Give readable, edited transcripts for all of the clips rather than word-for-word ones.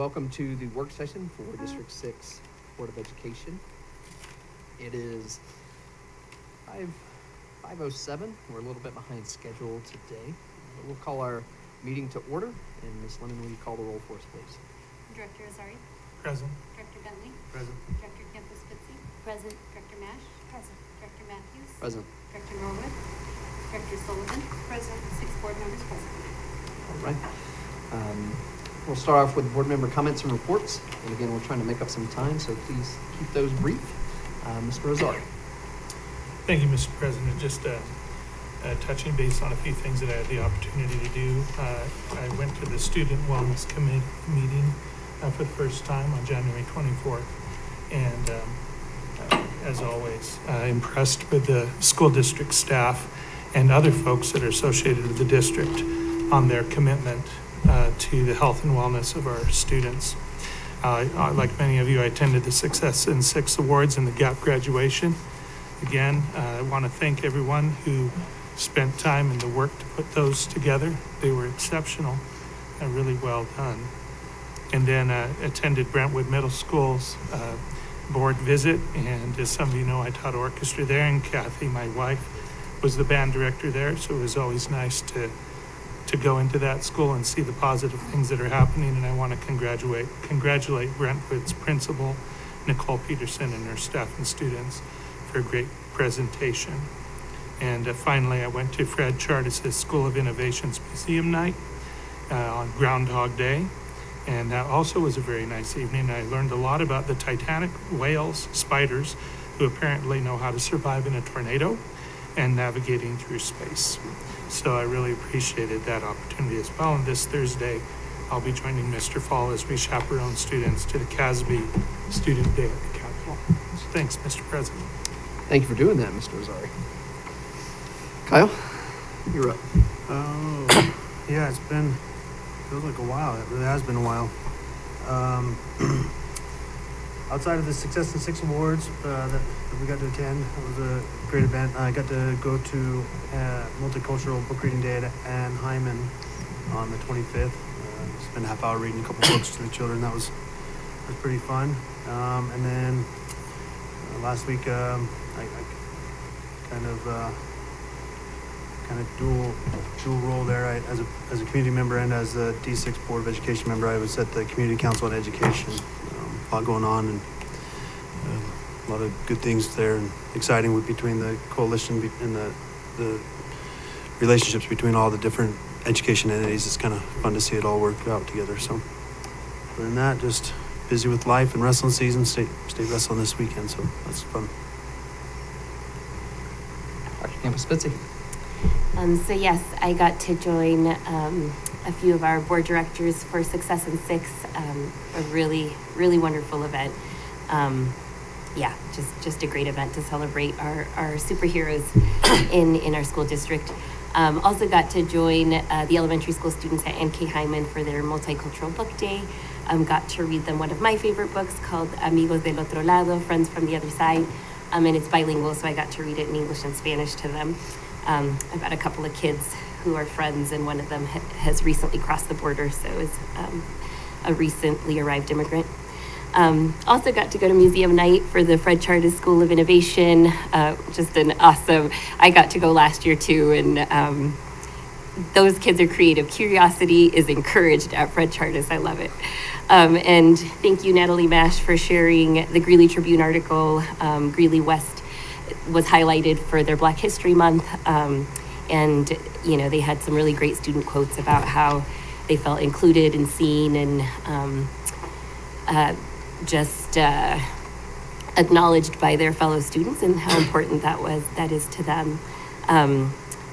welcome to the work session for District 6 Board of Education. It is 5:07. We're a little bit behind schedule today. But we'll call our meeting to order. And Ms. Lemon, will you call the roll for us, please? Director Azari. Present. Director Bentley. Present. Director Campos-Spitzy. Present. Director Mash. Present. Director Matthews. Present. Director Norwood. Director Sullivan. Present. 6 board members present. All right. We'll start off with board member comments and reports. And again, we're trying to make up some time, so please keep those brief. Mr. Azari. Thank you, Mr. President. Just touching base on a few things that I had the opportunity to do. I went to the Student Wellness Committee meeting for the first time on January 24th. And as always, impressed with the school district staff and other folks that are associated with the district on their commitment to the health and wellness of our students. Like many of you, I attended the Success in 6 Awards and the GAP graduation. Again, I want to thank everyone who spent time in the work to put those together. They were exceptional and really well done. And then attended Brentwood Middle School's board visit, and as some of you know, I taught orchestra there, and Kathy, my wife, was the band director there, so it was always nice to go into that school and see the positive things that are happening. And I want to congratulate Brentwood's principal, Nicole Peterson, and her staff and students for a great presentation. And finally, I went to Fred Chartis' School of Innovation's Museum Night on Groundhog Day. And that also was a very nice evening. I learned a lot about the Titanic whales, spiders, who apparently know how to survive in a tornado and navigating through space. So I really appreciated that opportunity as well. And this Thursday, I'll be joining Mr. Fall as we chaperone students to the CASB Student Day at the Capitol. So thanks, Mr. President. Thank you for doing that, Mr. Azari. Kyle, you're up. Oh, yeah, feels like a while. It really has been a while. Outside of the Success in 6 Awards that we got to attend, it was a great event. I got to go to Multicultural Book Reading Day at Ann Hyman on the 25th. Spent a half hour reading a couple books to the children. That was pretty fun. And then last week, I kind of dual role there. As a community member and as a D6 Board of Education member, I was at the Community Council on Education. A lot going on and a lot of good things there, and exciting between the coalition and the relationships between all the different education entities. It's kind of fun to see it all work out together. So other than that, just busy with life and wrestling season. State wrestling this weekend, so that's fun. Dr. Campos-Spitzy. So yes, I got to join a few of our board directors for Success in 6, a really, really wonderful event. Yeah, just a great event to celebrate our superheroes in our school district. Also got to join the elementary school students at N.K. Hyman for their Multicultural Book Day. Got to read them one of my favorite books called Amigos del Otro Lado, Friends from the Other Side. And it's bilingual, so I got to read it in English and Spanish to them. I've got a couple of kids who are friends, and one of them has recently crossed the border, so is a recently arrived immigrant. Also got to go to museum night for the Fred Chartis School of Innovation. Just an awesome, I got to go last year too, and those kids are creative. Curiosity is encouraged at Fred Chartis. I love it. And thank you, Natalie Mash, for sharing the Greeley Tribune article. Greeley West was highlighted for their Black History Month. And, you know, they had some really great student quotes about how they felt included and seen, and just acknowledged by their fellow students, and how important that is to them.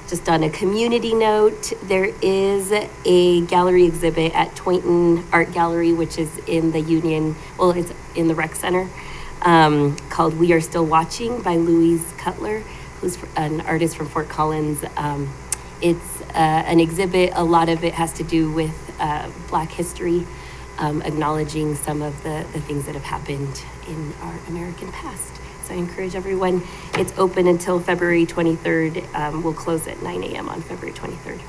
Just on a community note, there is a gallery exhibit at Toynton Art Gallery, which is in the Union, well, it's in the Rec Center, called We Are Still Watching by Louise Cutler, who's an artist from Fort Collins. It's an exhibit. A lot of it has to do with Black history, acknowledging some of the things that have happened in our American past. So I encourage everyone. It's open until February 23rd. We'll close at 9 a.m. on February 23rd.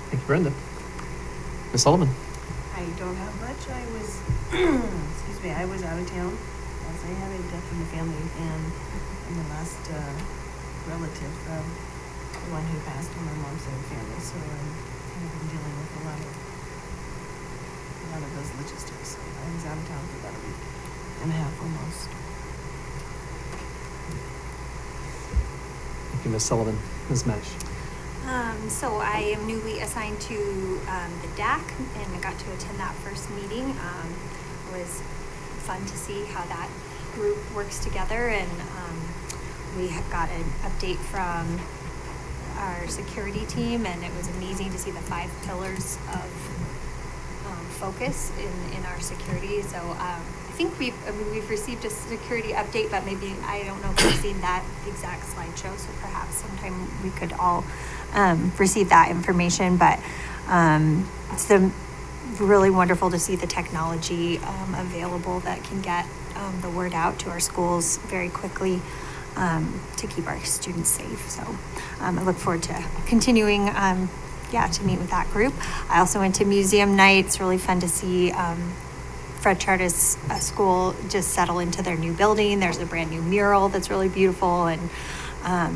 Thank you, Brenda. Ms. Sullivan. Hi, I don't have much. I was, excuse me, I was out of town as I had a death in the family, and I'm the last relative of the one who passed on my mom's side of the family, so I'm kind of been dealing with a lot of those logistics. So I was out of town for about a week and a half almost. Thank you, Ms. Sullivan. Ms. Mesh. So I am newly assigned to the DAC, and I got to attend that first meeting. It was fun to see how that group works together, and we got an update from our security team, and it was amazing to see the 5 pillars of focus in our security. So I think we've received a security update, but maybe I don't know if we've seen that exact slideshow. So perhaps sometime we could all receive that information. But it's really wonderful to see the technology available that can get the word out to our schools very quickly to keep our students safe. So I look forward to continuing to meet with that group. I also went to museum night. It's really fun to see Fred Chartis School just settle into their new building. There's a brand new mural that's really beautiful, and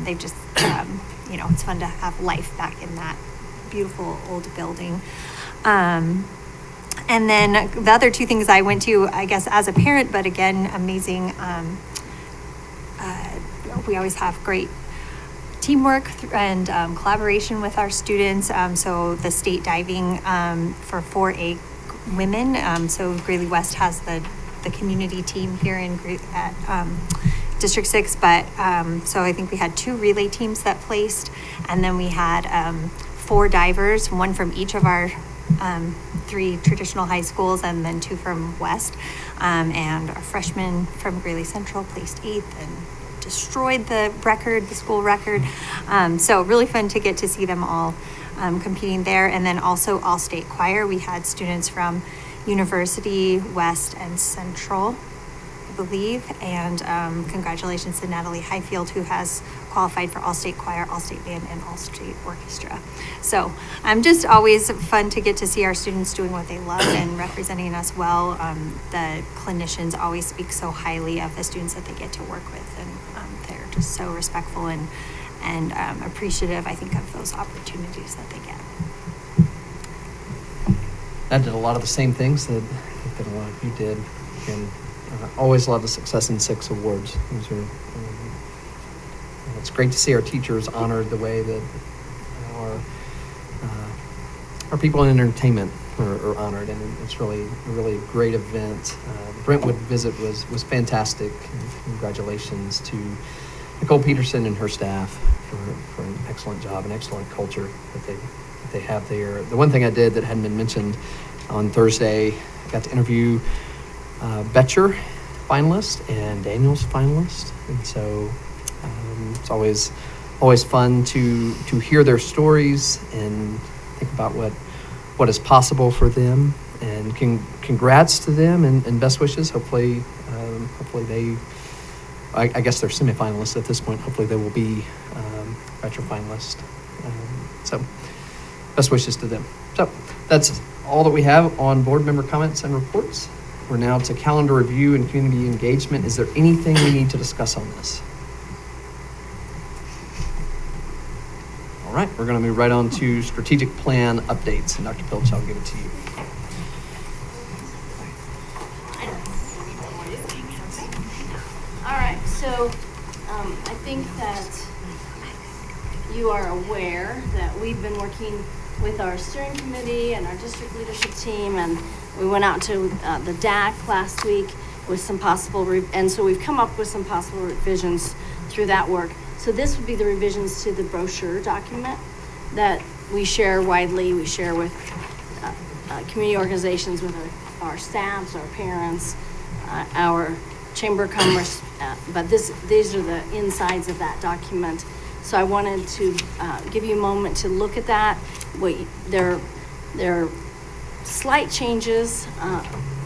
they've just, it's fun to have life back in that beautiful old building. And then the other 2 things I went to, I guess, as a parent, but again, amazing. We always have great teamwork and collaboration with our students. So the state diving for 4A women. So Greeley West has the community team here at District 6, but so I think we had 2 relay teams that placed, and then we had 4 divers, 1 from each of our 3 traditional high schools, and then 2 from West, and a freshman from Greeley Central placed 8th and destroyed the school record. So really fun to get to see them all competing there. And then also all-state choir. We had students from University, West, and Central, I believe. And congratulations to Natalie Highfield, who has qualified for all-state choir, all-state band, and all-state orchestra. So just always fun to get to see our students doing what they love and representing us well. The clinicians always speak so highly of the students that they get to work with, and they're just so respectful and appreciative, I think, of those opportunities that they get. I did a lot of the same things that a lot of you did, and always love the Success in 6 awards. Those are, it's great to see our teachers honored the way that our people in entertainment are honored, and it's really a really great event. The Brentwood visit was fantastic. And congratulations to Nicole Peterson and her staff for an excellent job and excellent culture that they have there. The one thing I did that hadn't been mentioned on Thursday, I got to interview Betcher finalist and Daniels finalist, and so it's always fun to hear their stories and think about what is possible for them. And congrats to them and best wishes. Hopefully they, I guess they're semifinalists at this point. Hopefully they will be Betcher finalists. So best wishes to them. So that's all that we have on board member comments and reports. We're now to calendar review and community engagement. Is there anything we need to discuss on this? All right, we're going to move right on to strategic plan updates. And Dr. Pilch, I'll give it to you. All right, so I think that you are aware that we've been working with our steering committee and our district leadership team, and we went out to the DAC last week with some possible, and so we've come up with some possible revisions through that work. So this would be the revisions to the brochure document that we share widely. We share with community organizations, with our staffs, our parents, our Chamber of Commerce, but these are the insides of that document. So I wanted to give you a moment to look at that. There are slight changes,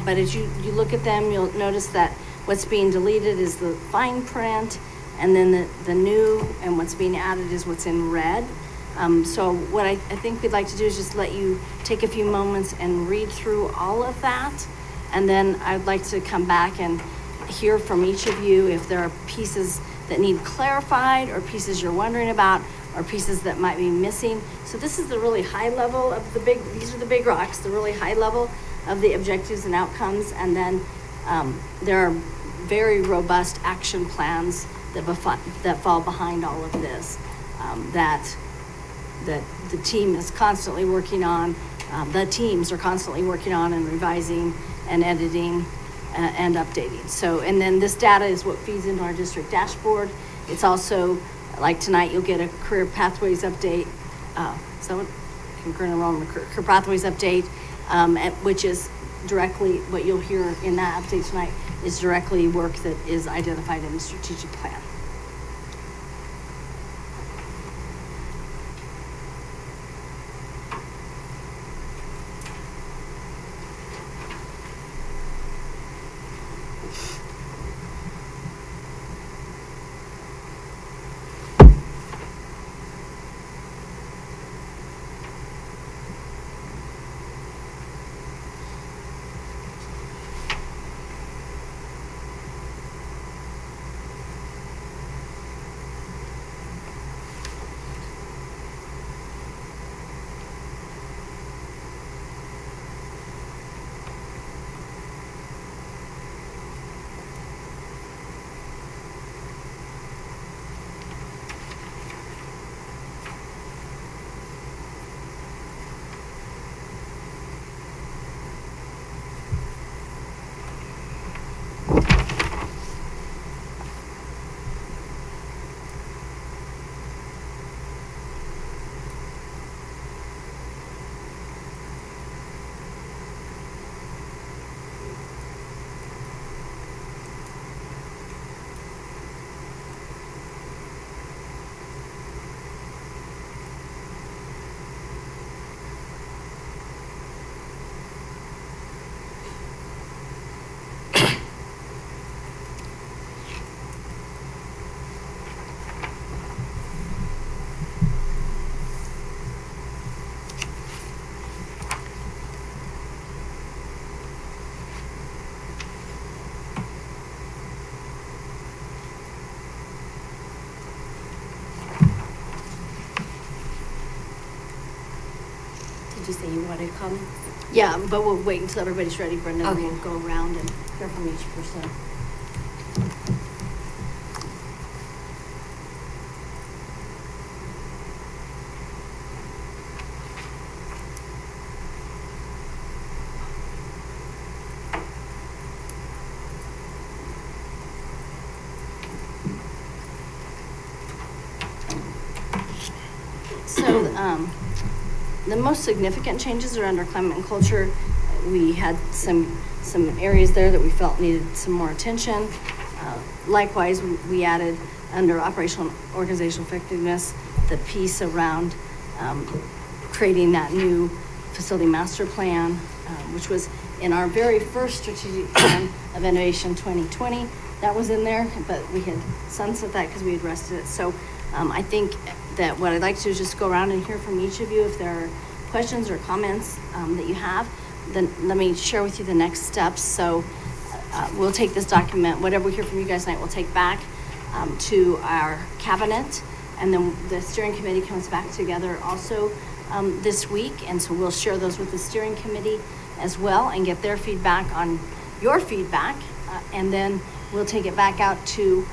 but as you look at them, you'll notice that what's being deleted is the fine print, and then the new and what's being added is what's in red. So what I think we'd like to do is just let you take a few moments and read through all of that. And then I'd like to come back and hear from each of you if there are pieces that need clarified, or pieces you're wondering about, or pieces that might be missing. So this is the really high level of these are the big rocks, the really high level of the objectives and outcomes. And then there are very robust action plans that fall behind all of this, that the team is constantly working on, the teams are constantly working on and revising and editing and updating. So, and then this data is what feeds into our district dashboard. It's also, like tonight, you'll get a career pathways update. So concurrent enrollment career pathways update, which is directly what you'll hear in that update tonight is directly work that is identified in the strategic plan. Did you say you wanted comments? Yeah, but we'll wait until everybody's ready, Brenda, and Okay. we'll go around and hear from each person. So, the most significant changes are under climate and culture. We had some areas there that we felt needed some more attention. Likewise, we added under operational and organizational effectiveness, the piece around creating that new facility master plan, which was in our very first strategic plan of Innovation 2020. That was in there, but we had sunset that because we had rested it. So I think that what I'd like to do is just go around and hear from each of you. If there are questions or comments that you have, then let me share with you the next steps. So we'll take this document, whatever we hear from you guys tonight, we'll take back to our cabinet, and then the steering committee comes back together also this week, and so we'll share those with the steering committee as well and get their feedback on your feedback, and then we'll take it back out to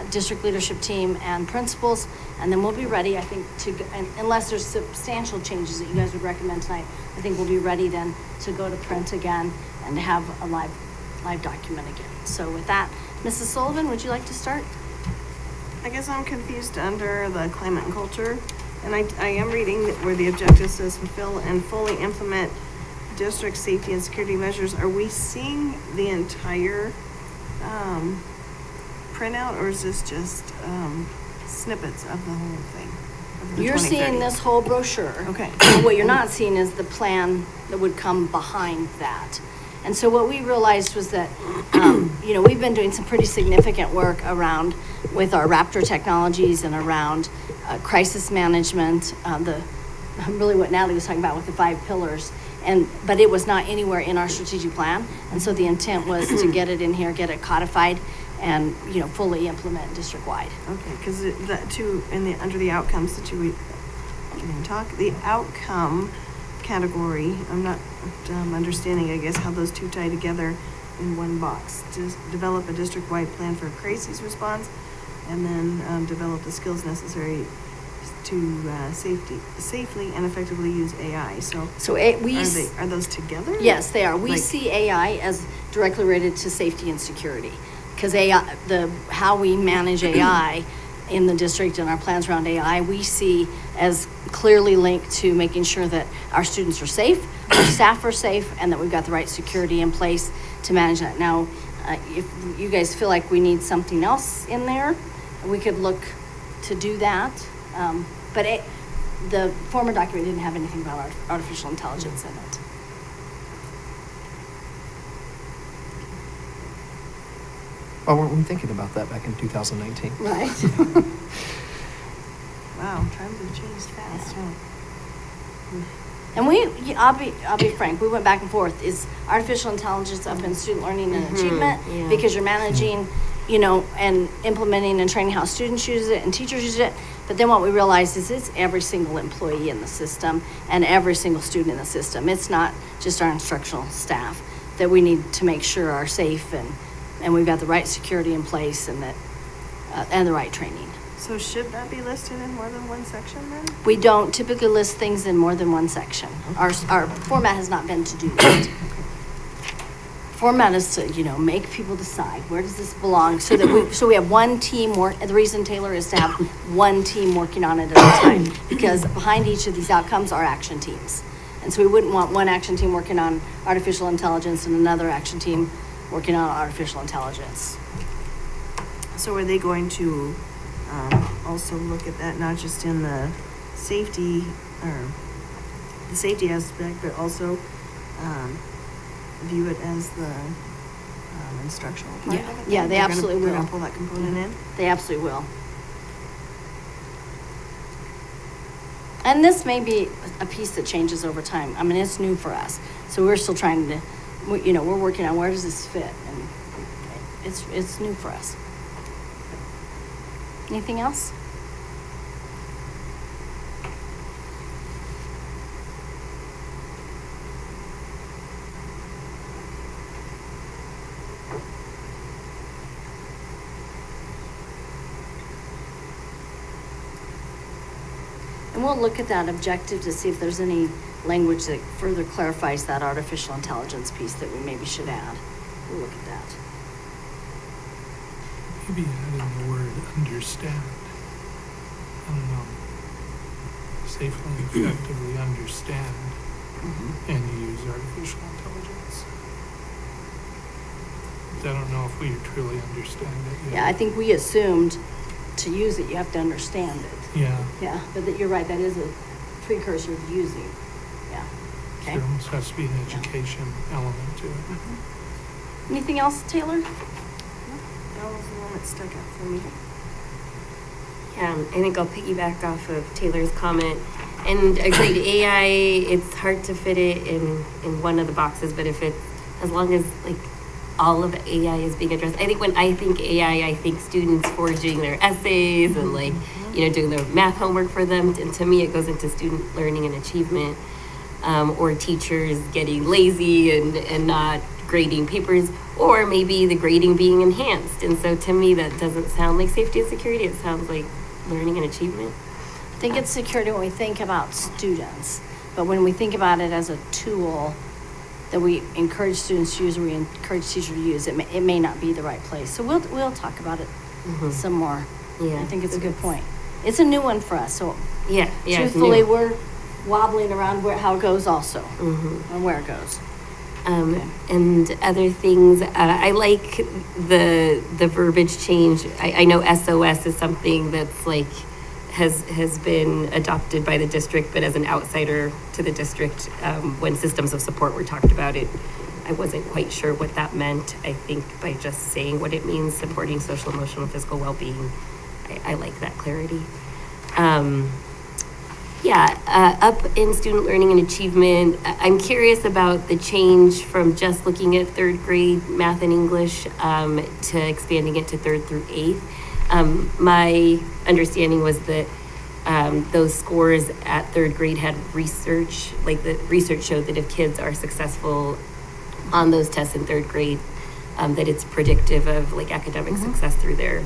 district leadership team and principals, and then we'll be ready, I think, unless there's substantial changes that you guys would recommend tonight, I think we'll be ready then to go to print again and to have a live document again. So with that, Mrs. Sullivan, would you like to start? I guess I'm confused under the climate and culture, and I am reading where the objective says fulfill and fully implement district safety and security measures. Are we seeing the entire printout, or is this just snippets of the whole thing? Of the You're seeing 2030? this whole brochure. Okay. And what you're not seeing is the plan that would come behind that. And so what we realized was that, we've been doing some pretty significant work with our Raptor technologies and around crisis management, really what Natalie was talking about with the 5 pillars. But it was not anywhere in our strategic plan. And so the intent was to get it in here, get it codified, and, fully implement district-wide. Okay, because that too, under the outcomes that we can talk, the outcome category, I'm not understanding, I guess, how those two tie together in one box. To develop a district-wide plan for crisis response, and then develop the skills necessary to safely and effectively use AI. Are those together? Yes, they are. We Like- see AI as directly related to safety and security, because how we manage AI in the district and our plans around AI, we see as clearly linked to making sure that our students are safe, our staff are safe, and that we've got the right security in place to manage that. Now, if you guys feel like we need something else in there, we could look to do that. But the former document didn't have anything about artificial intelligence in it. Why weren't we thinking about that back in 2019? Right. Wow, times have changed fast, huh? And I'll be frank, we went back and forth. Is artificial intelligence up in student learning and achievement? yeah. Because you're managing, and implementing and training how students use it and teachers use it. But then what we realized is it's every single employee in the system and every single student in the system. It's not just our instructional staff that we need to make sure are safe and we've got the right security in place and the right training. So should that be listed in more than one section then? We don't typically list things in more than one section. Our format has not been to do that. Format is to, make people decide, where does this belong? So we have one team the reason, Taylor, is to have one team working on it at a time, because behind each of these outcomes are action teams. And so we wouldn't want one action team working on artificial intelligence and another action team working on artificial intelligence. So are they going to also look at that, not just in the safety aspect, but also view it as the instructional part of it? Yeah, they absolutely They're will. gonna pull that component in? They absolutely will. And this may be a piece that changes over time. I mean, it's new for us. So we're still trying to, we're working on where does this fit? And it's new for us. Anything else? And we'll look at that objective to see if there's any language that further clarifies that artificial intelligence piece that we maybe should add. We'll look at that. Maybe adding the word understand. I don't know. Safely, effectively understand and use artificial intelligence. I don't know if we truly understand it yet. Yeah, I think we assumed to use it, you have to understand it. Yeah. Yeah, but you're right, that is a precursor to using. Yeah. Okay. There almost has to be an education element to it. Anything else, Taylor? That was the one that stuck out for me. I think I'll piggyback off of Taylor's comment and agreed. AI, it's hard to fit it in one of the boxes, but as long as all of AI is being addressed. I think when I think AI, I think students forging their essays and doing their math homework for them. And to me, it goes into student learning and achievement, or teachers getting lazy and not grading papers, or maybe the grading being enhanced. And so to me, that doesn't sound like safety and security. It sounds like learning and achievement. I think it's security when we think about students, but when we think about it as a tool that we encourage students to use, or we encourage teachers to use, it may not be the right place. So we'll talk about it some more. Yeah, I think it's a good point. It's a new one for us, so yeah. truthfully, we're wobbling around how it goes also, and where it goes. And other things, I like the verbiage change. I know SOS is something that's has been adopted by the district, but as an outsider to the district, when systems of support were talked about it, I wasn't quite sure what that meant. I think by just saying what it means, supporting social, emotional, and physical well-being, I like that clarity. Up in student learning and achievement, I'm curious about the change from just looking at third grade math and English to expanding it to third through eighth. My understanding was that those scores at third grade had research, like the research showed that if kids are successful on those tests in third grade, that it's predictive of like academic success through their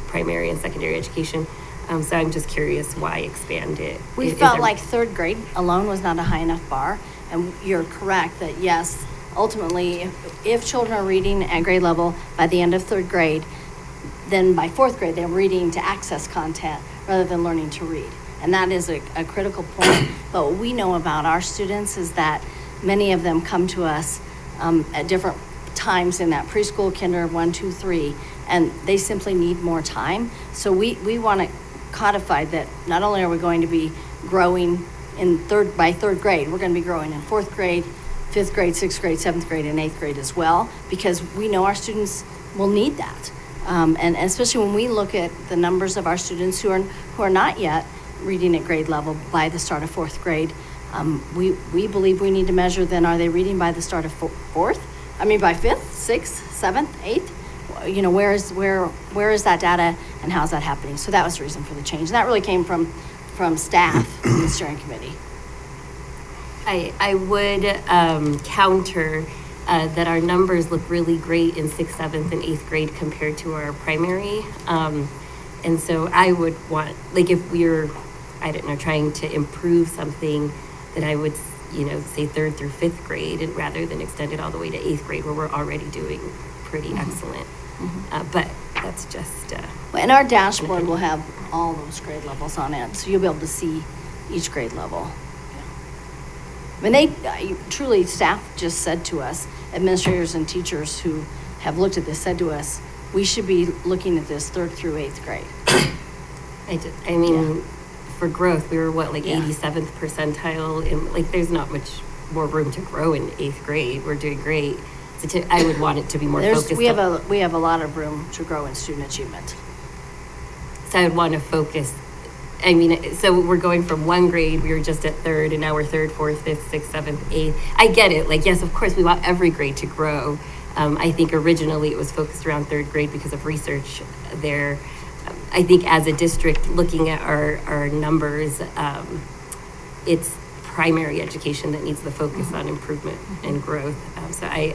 primary and secondary education. So I'm just curious why expand it? We felt like third grade alone was not a high enough bar. And you're correct that yes, ultimately, if children are reading at grade level by the end of third grade, then by fourth grade, they're reading to access content rather than learning to read. And that is a critical point. But what we know about our students is that many of them come to us at different times in that preschool, kinder, 1, 2, 3, and they simply need more time. So we want to codify that not only are we going to be growing by third grade, we're going to be growing in fourth grade, fifth grade, sixth grade, seventh grade, and eighth grade as well, because we know our students will need that. And especially when we look at the numbers of our students who are not yet reading at grade level by the start of fourth grade, we believe we need to measure then, are they reading by the start of by fifth, sixth, seventh, eighth? You know, where is that data and how's that happening? So that was the reason for the change. And that really came from staff in the steering committee. I would counter that our numbers look really great in 6th, 7th, and 8th grade compared to our primary. And so I would want, like if we're, I don't know, trying to improve something, that I would, say 3rd through 5th grade and rather than extend it all the way to 8th grade where we're already doing pretty excellent. But that's just... and our dashboard will have all those grade levels on it, so you'll be able to see each grade level. I mean, truly, staff just said to us, administrators and teachers who have looked at this said to us, we should be looking at this 3rd through 8th grade. For growth, we were 87th percentile, and there's not much more room to grow in 8th grade. We're doing great. So I would want it to be more focused. We have a lot of room to grow in student achievement. So I would want to focus. So we're going from 1 grade, we were just at 3rd, and now we're 3rd, 4th, 5th, 6th, 7th, 8th. I get it. Yes, of course, we want every grade to grow. I think originally it was focused around 3rd grade because of research there. I think as a district, looking at our numbers, it's primary education that needs the focus on improvement and growth.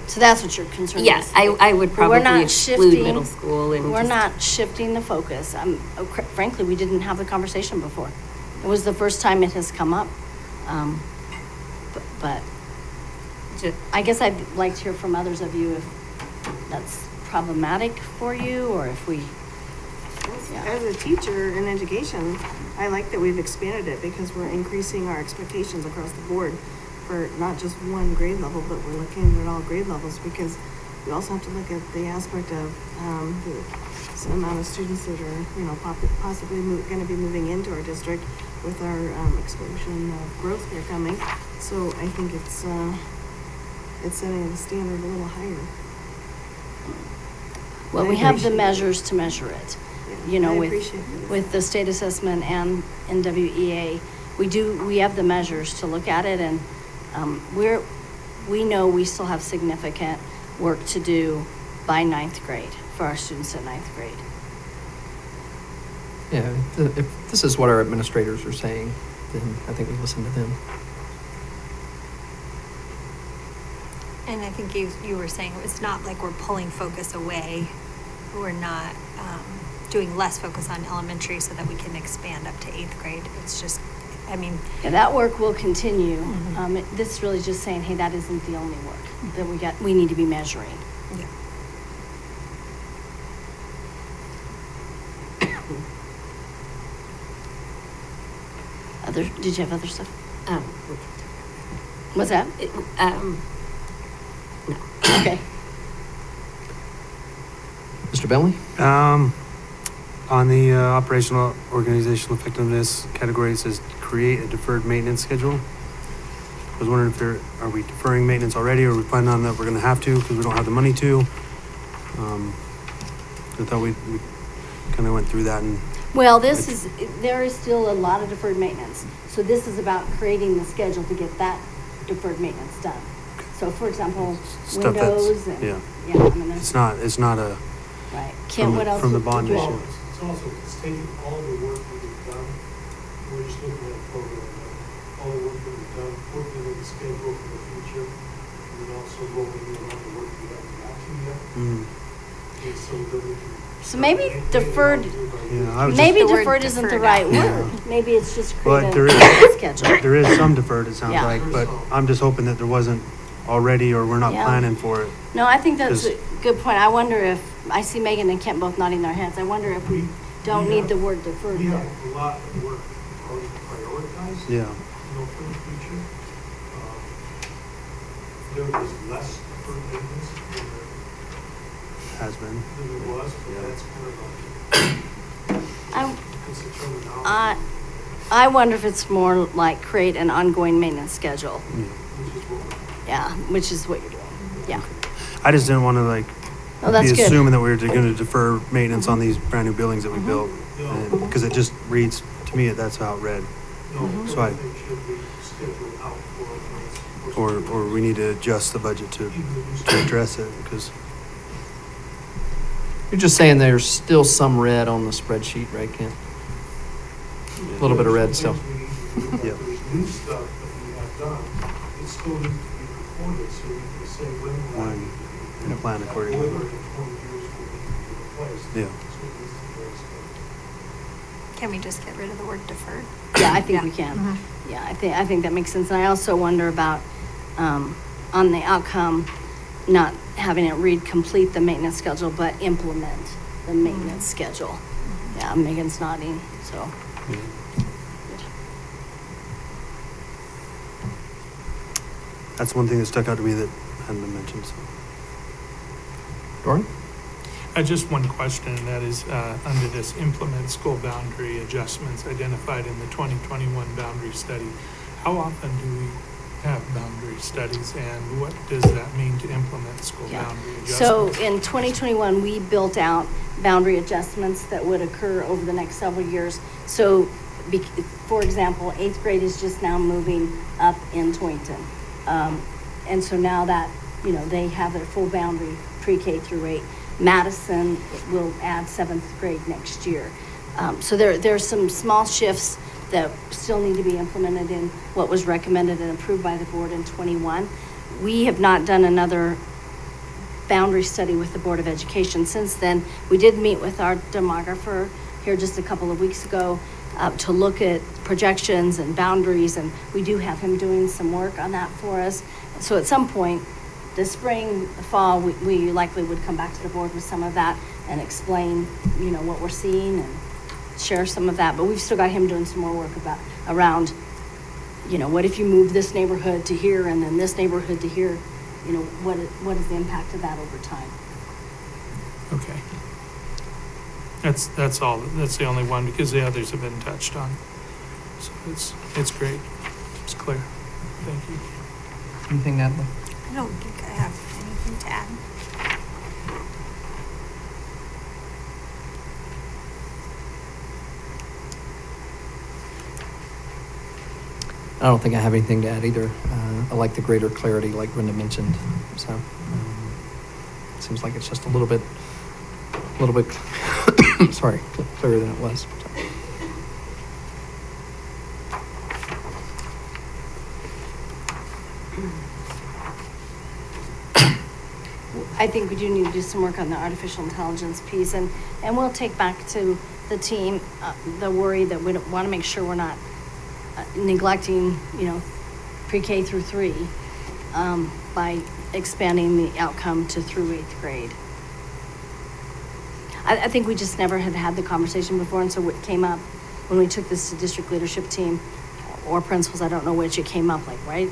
So that's what your concern is? Yes, I would probably exclude middle school. We're not shifting the focus. Frankly, we didn't have the conversation before. It was the first time it has come up. But I guess I'd like to hear from others of you if that's problematic for you or if we... As a teacher in education, I like that we've expanded it because we're increasing our expectations across the board for not just one grade level, but we're looking at all grade levels because we also have to look at the aspect of the amount of students that are, possibly going to be moving into our district with our explosion of growth here coming. So I think it's setting the standard a little higher. Well, we have the measures to measure it. With the state assessment and NWEA, we have the measures to look at it, and we know we still have significant work to do by 9th grade for our students at 9th grade. Yeah, if this is what our administrators are saying, then I think we listen to them. And I think you were saying it's not like we're pulling focus away. We're not doing less focus on elementary so that we can expand up to 8th grade. It's just, Yeah, that work will continue. Mm-hmm. This is really just saying, hey, that isn't the only work that we need to be measuring. Yeah. Did you have other stuff? What's that? No. Okay. Mr. Bentley? On the operational organizational effectiveness category, it says create a deferred maintenance schedule. I was wondering if are we deferring maintenance already, or are we planning on that we're going to have to because we don't have the money to? I thought we kind of went through that. And Well, there is still a lot of deferred maintenance. So this is about creating the schedule to get that deferred maintenance done. So for example, Stuff that's- windows and, yeah. yeah, I mean, there's, It's not a, right. from Kim, the- what else? from the would bond you issue. add? It's also, it's taking all the work that we've done, we're just looking at a program, all the work that we've done, working with the schedule for the future, and then also rolling in all the work we haven't got to yet, mm, and so that we can. So maybe start making deferred- it all do by Yeah, year. I was Maybe The word deferred isn't the deferred right out. word. Maybe it's just create But a there is- schedule. there is some deferred, it sounds Yeah. like, but I'm just hoping that there wasn't already, or we're not Yeah. planning for it. No, I think that's a Just- good point. I wonder if, I see Megan and Kent both nodding their heads. I wonder if we don't need the word deferred We have there. a lot of work already prioritized. Yeah, For the future. There is less deferred maintenance has been. than there was, but Yeah. that's kind of I, it's a terminology, I wonder if it's more like create an ongoing maintenance schedule. Yeah. which is what we're. Yeah, which is what you're doing. Yeah. I just didn't want to like Oh, that's be good. assuming that we were going to defer maintenance on these brand new buildings that we built. No, Because it just reads, to me, that's how it read. no, So I- everything should be scheduled out for. Or we need to adjust the budget to Even the new stuff. address it, because, You're just saying there's still some red on the spreadsheet, right, Kent? A little bit of red still. Yeah. There's new stuff that we have done, it still needs to be recorded, so we can say when we're. When- and plan accordingly. Delivered in 20 years will need to be replaced. Yeah. So it needs to be very scheduled. Can we just get rid of the word deferred? Yeah, I think Yeah. we can. Mhm. Yeah, I think that makes sense. And I also wonder about, on the outcome, not having it read complete the maintenance schedule, but implement the maintenance schedule. Yeah, Megan's nodding, so. yeah. That's one thing that stuck out to me that hadn't been mentioned, so. Doran? Just one question, and that is, under this implement school boundary adjustments identified in the 2021 boundary study, how often do we have boundary studies, and what does that mean to implement school Yeah. boundary So adjustments? in 2021, we built out boundary adjustments that would occur over the next several years. So, for example, 8th grade is just now moving up in Torrington. And so now that, they have their full boundary pre-K through 8. Madison will add 7th grade next year. So there's some small shifts that still need to be implemented in what was recommended and approved by the board in 21. We have not done another boundary study with the Board of Education since then. We did meet with our demographer here just a couple of weeks ago to look at projections and boundaries, and we do have him doing some work on that for us. So at some point, this spring, fall, we likely would come back to the board with some of that and explain, what we're seeing and share some of that. But we've still got him doing some more work around, what if you move this neighborhood to here and then this neighborhood to here? What is the impact of that over time? Okay. That's all, that's the only one, because the others have been touched on. So it's great, it's clear. Thank you. Anything, Natalie? I don't think I have anything to add. I don't think I have anything to add either. I like the greater clarity, like Brenda mentioned. So, seems like it's just a little bit, sorry, clearer than it was. So. I think we do need to do some work on the artificial intelligence piece, and we'll take back to the team the worry that we want to make sure we're not neglecting, pre-K through 3 by expanding the outcome to through 8th grade. I think we just never had the conversation before, and so it came up when we took this to district leadership team or principals, I don't know which, it came up like, why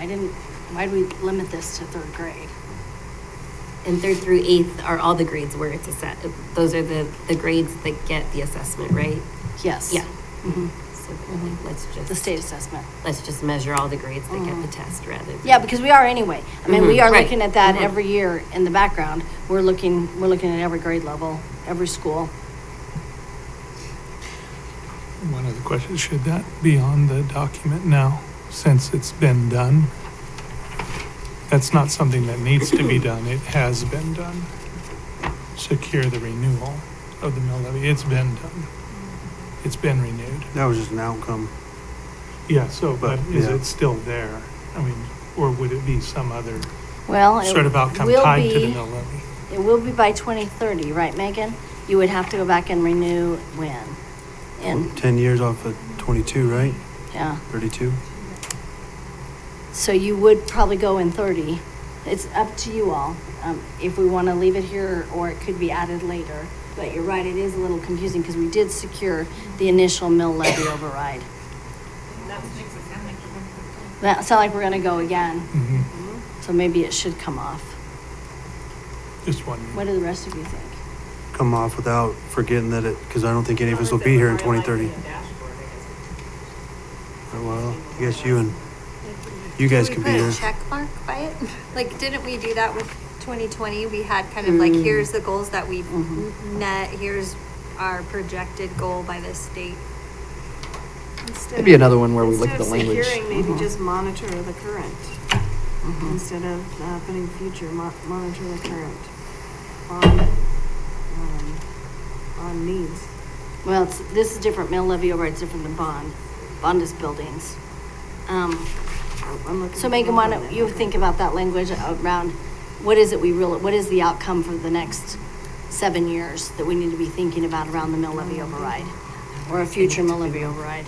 do we limit this to 3rd grade? And 3rd through 8th are all the grades where it's those are the grades that get the assessment, right? Yes. Yeah. Mhm. So really, The state assessment. let's just measure all the grades that get the test rather than. Yeah, because we are anyway. I mean, we are Right. looking at that Mhm. every year in the background. We're looking at every grade level, every school. One other question, should that be on the document now, since it's been done? That's not something that needs to be done, it has been done. Secure the renewal of the mill levy, it's been done. It's been renewed. That was just an outcome. Yeah, so, but is yeah. it still there? I mean, or would it be some other Well, sort of outcome tied to the mill levy? It will be by 2030, right, Megan? You would have to go back and renew when? In, 10 years off of 22, right? yeah. 32? So you would probably go in 30. It's up to you all, if we want to leave it here or it could be added later. But you're right, it is a little confusing because we did secure the initial mill levy override. That sounds like we're going to go again. Mm-hmm. So maybe it should come off. Just wondering. What do the rest of you think? Come off without forgetting that because I don't think any of us will be here in 2030. Well, I guess you guys could be Did we here. put a check mark by it? Like, didn't we do that with 2020? We had kind of like, here's the goals that we've met, here's our projected goal by this date. Maybe another one where we look at the language. Instead of securing, maybe just monitor the current. Instead of putting future, monitor the current on needs. Well, this is different. Mill levy override is different than bond. Bond is buildings. I'm looking So for Megan, why that. don't you think about that language around what is it what is the outcome for the next 7 years that we need to be thinking about around the mill levy override or a future mill levy override?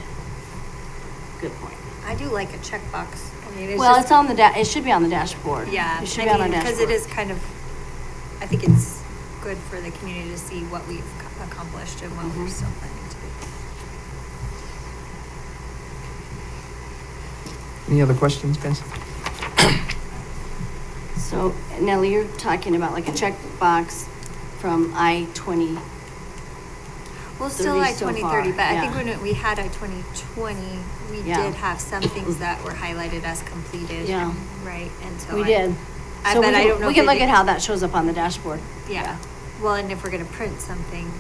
Good point. I do like a checkbox. I mean, Well, just, it's on the it should be on the dashboard. yeah, It should be on our dashboard. because it is kind of, I think it's good for the community to see what we've accomplished and what we're still planning to do. Any other questions, guys? So Nellie, you're talking about like a checkbox from I-20. Well, still 30 like so 2030, far, but I yeah. think when we had our 2020, we Yeah. did have some things that were highlighted as completed. Yeah. Right, and so. We did. I So bet we I can- don't know. We if can they look at did- how that shows up on the dashboard. Yeah, well, and if we're gonna print something,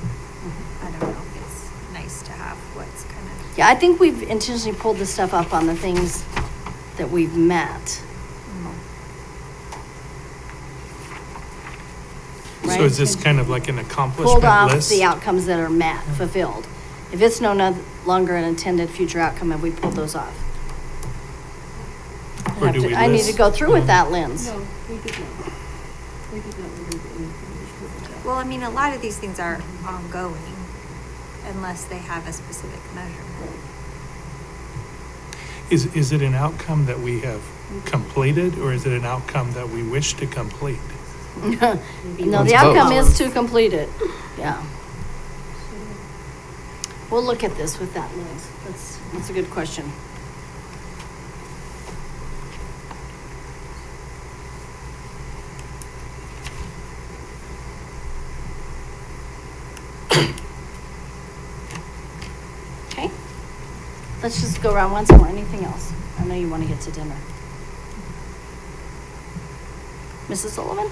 I don't know if it's nice to have what's kind of. Yeah, I think we've intentionally pulled this stuff up on the things that we've met. So Right? is this kind of like an Pulled accomplishment off list? the outcomes that are met, fulfilled. If it's no longer an intended future outcome, have we pulled those off? Or do we I need to list- go through with that lens. We did not. We did not. Well, I mean, a lot of these things are ongoing unless they have a specific measurement. Is it an outcome that we have completed, or is it an outcome that we wish to complete? No, It's the outcome both. is to complete it, yeah. We'll look at this with that lens. That's a good question. Okay. Let's just go around once more. Anything else? I know you want to get to dinner. Mrs. Sullivan?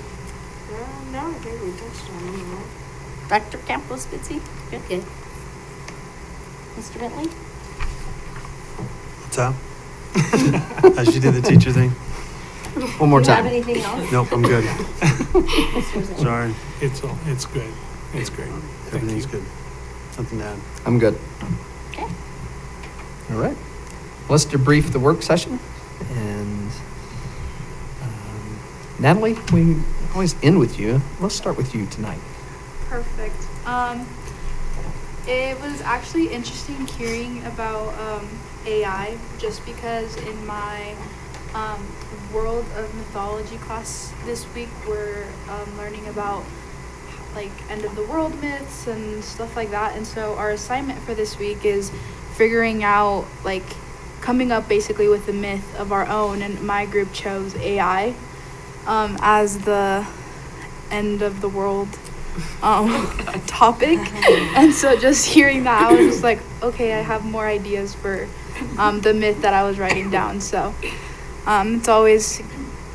No, I think we touched on them all. Dr. Campos Bitsy? Good. Good. Mr. Bentley? What's that? As she did the teacher thing? One more Do you have time. anything else? Nope, I'm good. Mr. Bentley? Sorry. It's good. It's great. Thank Everything's you. good. Nothing to add. I'm good. Okay. All right. Let's debrief the work session. And Natalie, we always end with you. Let's start with you tonight. Perfect. It was actually interesting hearing about AI, just because in my World of Mythology class this week, we're learning about like end of the world myths and stuff like that. And so our assignment for this week is figuring out, like, coming up basically with a myth of our own. And my group chose AI as the end of the world topic. And so just hearing that, I was just like, okay, I have more ideas for the myth that I was writing down. So it's always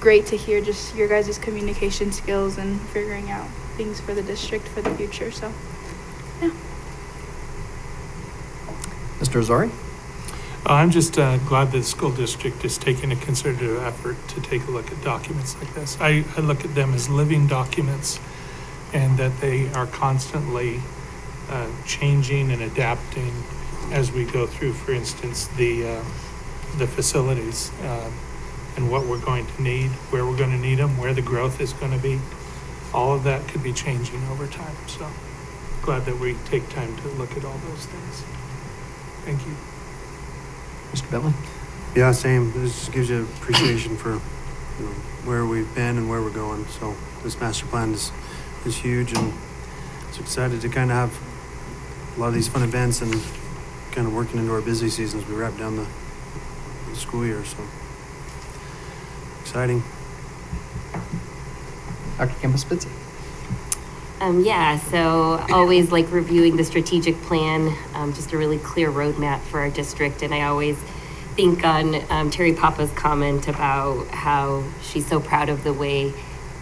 great to hear just your guys' communication skills and figuring out things for the district for the future. So yeah. Mr. Azari? I'm just glad that the school district is taking a concerted effort to take a look at documents like this. I look at them as living documents, and that they are constantly changing and adapting as we go through, for instance, the facilities and what we're going to need, where we're going to need them, where the growth is going to be. All of that could be changing over time. So glad that we take time to look at all those things. Thank you. Mr. Bentley? Yeah, same. This just gives you appreciation for where we've been and where we're going. So this master plan is huge, and it's excited to kind of have a lot of these fun events and kind of working into our busy season as we wrap down the school year. So exciting. Dr. Campbell-Spitzy? Yeah, so always like reviewing the strategic plan, just a really clear roadmap for our district. And I always think on Terry Papa's comment about how she's so proud of the way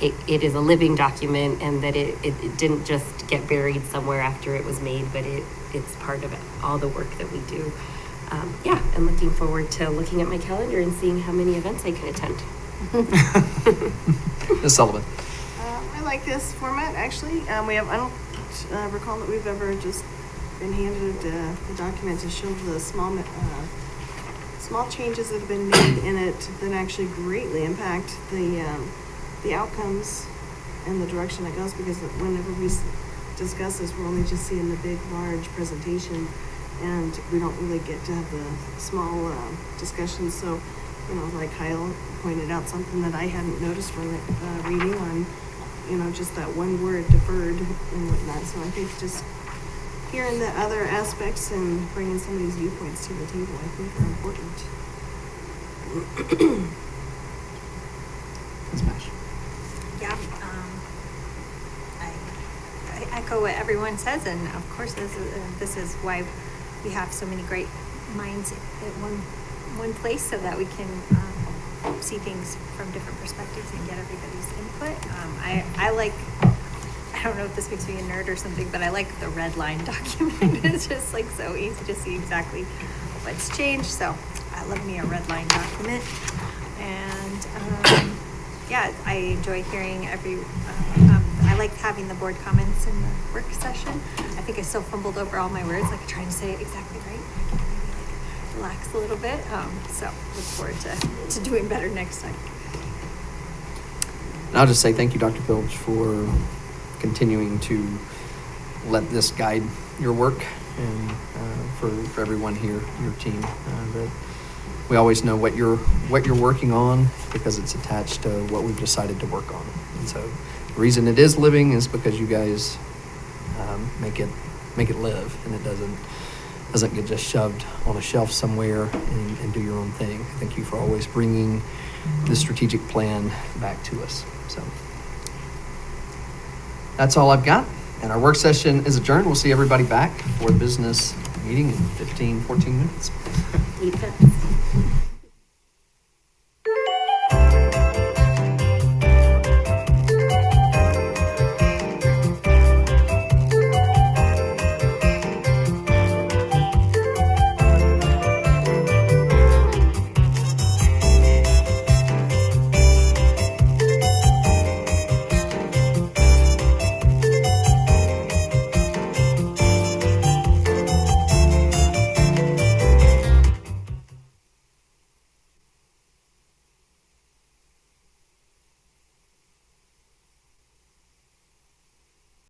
it is a living document, and that it didn't just get buried somewhere after it was made, but it's part of all the work that we do. Yeah, I'm looking forward to looking at my calendar and seeing how many events I can attend. Ms. Sullivan? I like this format, actually. I don't recall that we've ever just been handed the document to show the small changes that have been made in it that actually greatly impact the outcomes and the direction it goes, because whenever we discuss this, we're only just seeing the big, large presentation, and we don't really get to have the small discussions. So, like Kyle pointed out, something that I hadn't noticed when reading on, just that one word, deferred and whatnot. So I think just hearing the other aspects and bringing some of these viewpoints to the table, I think are important. Ms. Mash? Yeah, I echo what everyone says, and of course this is why we have so many great minds at one place, so that we can see things from different perspectives and get everybody's input. I don't know if this makes me a nerd or something, but I like the red line document. It's just like so easy to see exactly what's changed. So I love me a red line document. And yeah, I enjoy hearing I like having the board comments in the work session. I think I still fumbled over all my words, like trying to say it exactly right. I can maybe relax a little bit. So look forward to doing better next time. And I'll just say thank you, Dr. Phillips, for continuing to let this guide your work, and for everyone here, your team. That we always know what you're working on, because it's attached to what we've decided to work on. And so the reason it is living is because you guys make it live, and it doesn't get just shoved on a shelf somewhere and do your own thing. Thank you for always bringing the strategic plan back to us. So that's all I've got. And our work session is adjourned. We'll see everybody back for the business meeting in 14 minutes. Defense.